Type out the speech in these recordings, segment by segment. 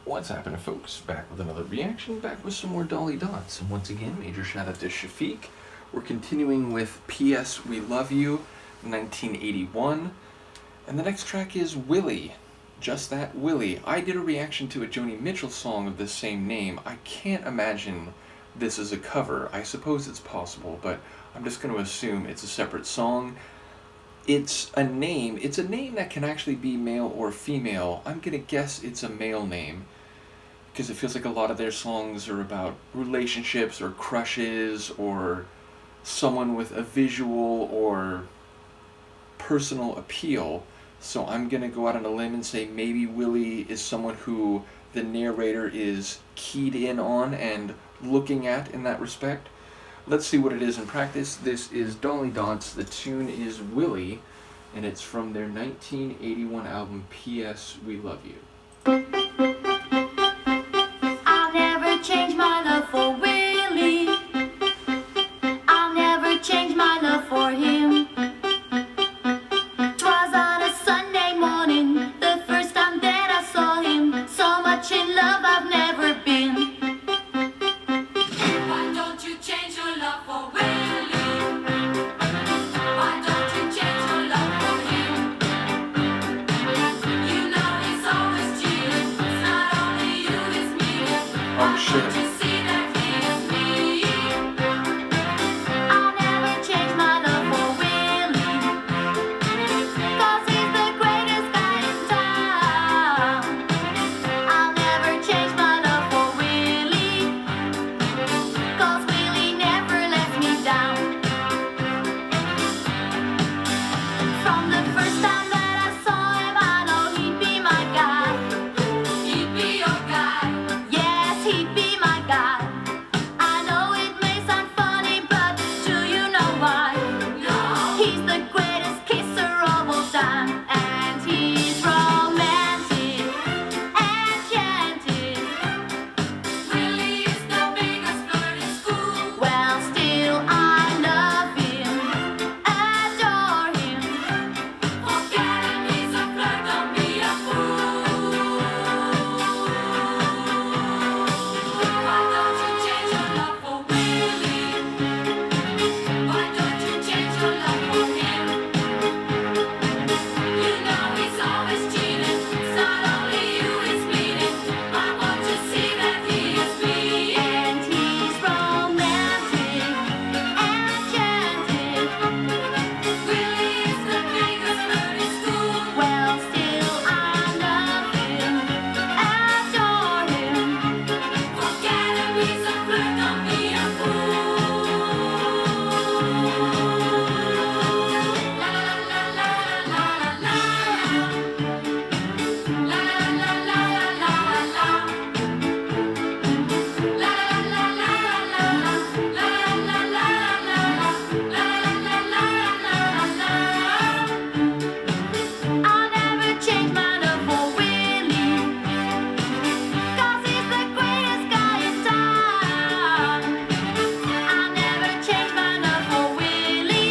What's happening, folks? Back with another reaction, back with some more Dolly Dots. And once again, major shout out to Chafic. We're continuing with P.S. We Love You, 1981. And the next track is Willy. Just that, Willy. I did a reaction to a Joni Mitchell song of the same name. I can't imagine this is a cover. I suppose it's possible, but I'm just going to assume it's a separate song. It's a name that can actually be male or female. I'm going to guess it's a male name, because it feels like a lot of their songs are about relationships or crushes or someone with a visual or personal appeal. So I'm going to go out on a limb and say maybe Willy is someone who the narrator is keyed in on and looking at in that respect. Let's see what it is in practice. This is Dolly Dots. The tune is Willy, and it's from their 1981 album P.S. We Love You. I'll never change my love for Willy. I'll never change my love for him. 'Twas on a Sunday morning, the first time that I saw him. So much in love I've never been. Why don't you change your love for Willy? Why don't you change your love for him? You know he's always cheating. It's not only you, it's me. Oh shit. Don't you see that he is me? I'll never change my love for Willy, 'cause he's the greatest guy in town. I'll never change my love for Willy, 'cause Willy never lets me down. From the first time that I saw him, I know he'd be my guy. He'd be your guy. Yes, he'd be my guy. I know it may sound funny, but do you know why? No. He's the greatest kisser of all time, and he's romantic, enchanted. Willy is the biggest flirt in school. Well, still I love him, adore him. Forget him, he's a flirt, don't be a fool. Why don't you change your love for Willy? Why don't you change your love for him? You know he's always cheating. It's not only you, it's bleeding. Why won't you see that he is me? And he's romantic, enchanted. Willy is the biggest flirt in school. Well, still I love him, adore him. Forget him, he's a flirt, don't be a fool. La la la la la la. La la la la la la. La la la la la. La la la la la. La la la la la. I'll never change my love for Willy, 'cause he's the greatest guy in town. I'll never change my love for Willy,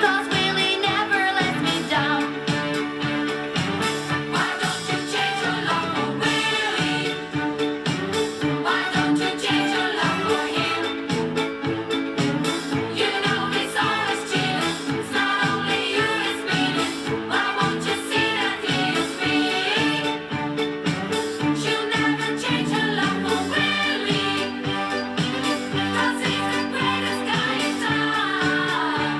'cause Willy never lets me down. Why don't you change your love for Willy? Why don't you change your love for him? You know he's always cheating. It's not only you, it's meaning. Why won't you see that he is me? She'll never change her love for Willy, 'cause he's the greatest guy in town.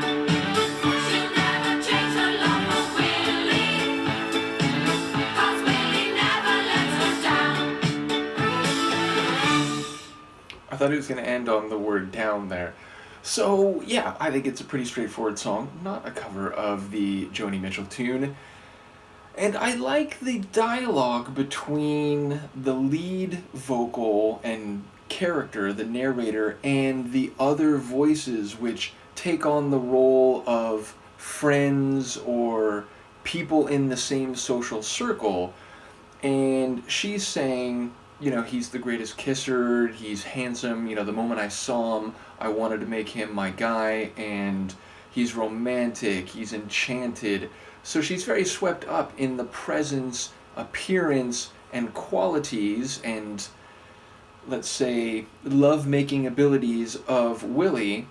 She'll never change her love for Willy, 'cause Willy never lets her down. I thought it was going to end on the word down there. So, yeah, I think it's a pretty straightforward song, not a cover of the Joni Mitchell tune. And I like the dialogue between the lead vocal and character, the narrator, and the other voices, which take on the role of friends or people in the same social circle. And she's saying, you know, he's the greatest kisser, he's handsome, you know, the moment I saw him, I wanted to make him my guy, and he's romantic, he's enchanted. So she's very swept up in the presence, appearance, and qualities and, let's say, love-making abilities of Willy,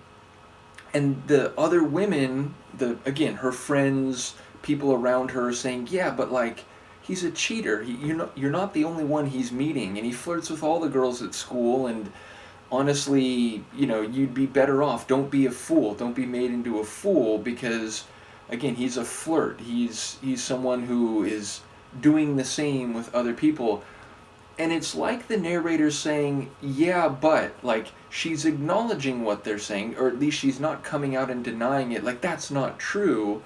and the other women, her friends, people around her, saying, yeah, but like, he's a cheater. You're not the only one he's meeting, and he flirts with all the girls at school, and honestly, you'd be better off. Don't be a fool. Don't be made into a fool, because, again, he's a flirt. He's someone who is doing the same with other people. And it's like the narrator saying, yeah, but, like, she's acknowledging what they're saying, or at least she's not coming out and denying it, like, that's not true,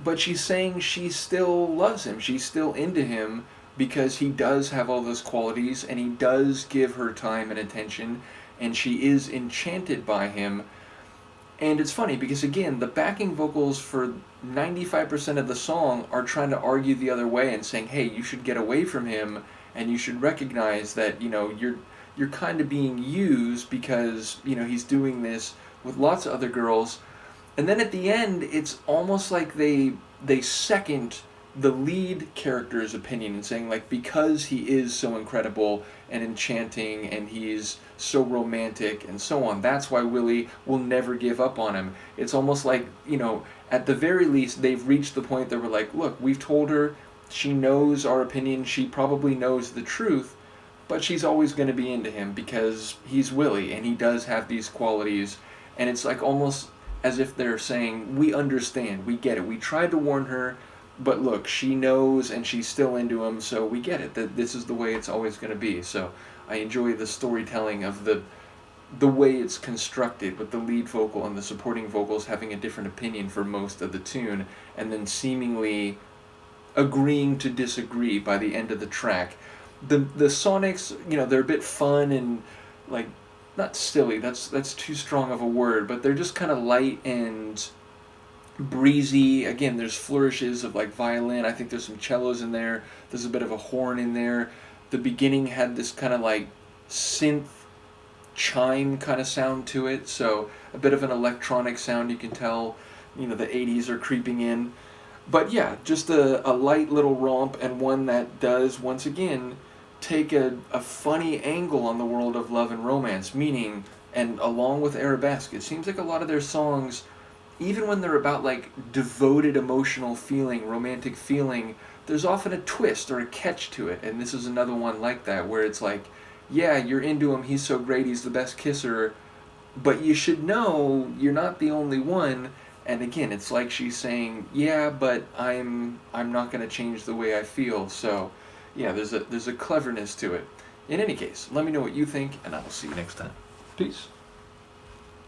but she's saying she still loves him, she's still into him, because he does have all those qualities, and he does give her time and attention, and she is enchanted by him. And it's funny, because again, the backing vocals for 95% of the song are trying to argue the other way and saying, hey, you should get away from him, and you should recognize that, you're kind of being used, because, he's doing this with lots of other girls. And then at the end, it's almost like they second the lead character's opinion and saying, like, because he is so incredible and enchanting and he's so romantic and so on, that's why Willy will never give up on him. It's almost like, at the very least, they've reached the point that we're like, look, we've told her, she knows our opinion, she probably knows the truth, but she's always going to be into him because he's Willy and he does have these qualities. And it's like almost as if they're saying, we understand, we get it, we tried to warn her, but look, she knows and she's still into him, so we get it, that this is the way it's always going to be. So I enjoy the storytelling of the way it's constructed, with the lead vocal and the supporting vocals having a different opinion for most of the tune, and then seemingly agreeing to disagree by the end of the track. The sonics, they're a bit fun and, like, not silly, that's too strong of a word, but they're just kind of light and breezy. Again, there's flourishes of, like, violin. I think there's some cellos in there. There's a bit of a horn in there. The beginning had this kind of, like, synth chime kind of sound to it, so a bit of an electronic sound. You can tell, the 80s are creeping in. But yeah, just a light little romp, and one that does, once again, take a funny angle on the world of love and romance, meaning, and along with arabesque, it seems like a lot of their songs, even when they're about, like, devoted emotional feeling, romantic feeling, there's often a twist or a catch to it, and this is another one like that, where it's like, yeah, you're into him, he's so great, he's the best kisser, but you should know you're not the only one. And again, it's like she's saying, yeah, but I'm not going to change the way I feel. So, yeah, there's a cleverness to it. In any case, let me know what you think, and I will see you next time. Peace.